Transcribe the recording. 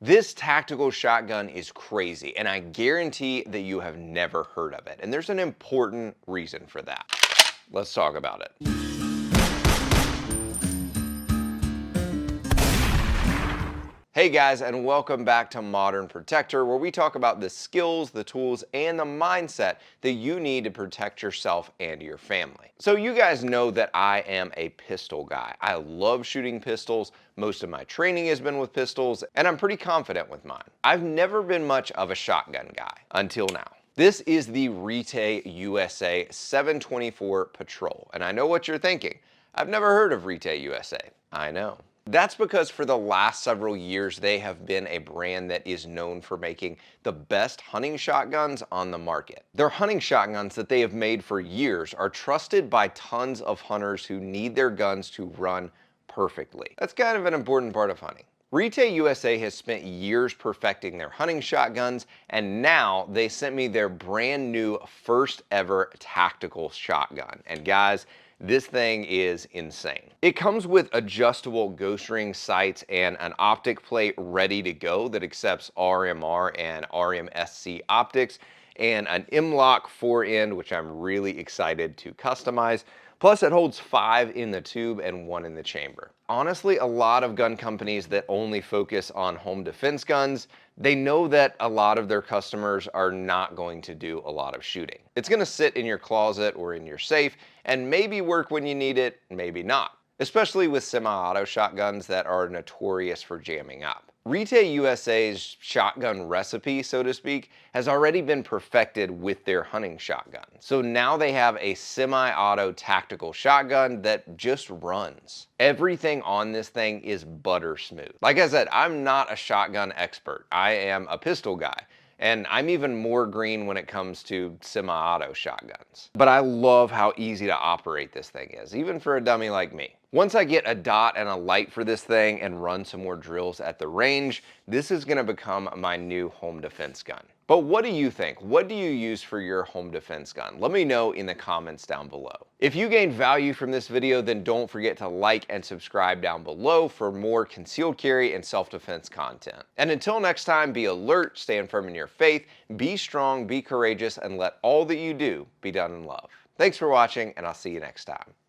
This tactical shotgun is crazy, and I guarantee that you have never heard of it. And there's an important reason for that. Let's talk about it. Hey guys, and welcome back to Modern Protector, where we talk about the skills, the tools, and the mindset that you need to protect yourself and your family. So you guys know that I am a pistol guy. I love shooting pistols. Most of my training has been with pistols, and I'm pretty confident with mine. I've never been much of a shotgun guy until now. This is the Retay USA 724 Patrol, and I know what you're thinking. I've never heard of Retay USA. I know. That's because for the last several years, they have been a brand that is known for making the best hunting shotguns on the market. Their hunting shotguns that they have made for years are trusted by tons of hunters who need their guns to run perfectly. That's kind of an important part of hunting. Retay USA has spent years perfecting their hunting shotguns, and now they sent me their brand new first ever tactical shotgun. And guys, this thing is insane. It comes with adjustable ghost ring sights and an optic plate ready to go that accepts RMR and RMSC optics, and an M-LOK forend, which I'm really excited to customize. Plus it holds 5 in the tube and 1 in the chamber. Honestly, a lot of gun companies that only focus on home defense guns, they know that a lot of their customers are not going to do a lot of shooting. It's gonna sit in your closet or in your safe and maybe work when you need it, maybe not. Especially with semi-auto shotguns that are notorious for jamming up. Retay USA's shotgun recipe, so to speak, has already been perfected with their hunting shotgun. So now they have a semi-auto tactical shotgun that just runs. Everything on this thing is butter smooth. Like I said, I'm not a shotgun expert. I am a pistol guy. And I'm even more green when it comes to semi-auto shotguns. But I love how easy to operate this thing is, even for a dummy like me. Once I get a dot and a light for this thing and run some more drills at the range, this is gonna become my new home defense gun. But what do you think? What do you use for your home defense gun? Let me know in the comments down below. If you gained value from this video, then don't forget to like and subscribe down below for more concealed carry and self-defense content. And until next time, be alert, stand firm in your faith, be strong, be courageous, and let all that you do be done in love. Thanks for watching, and I'll see you next time.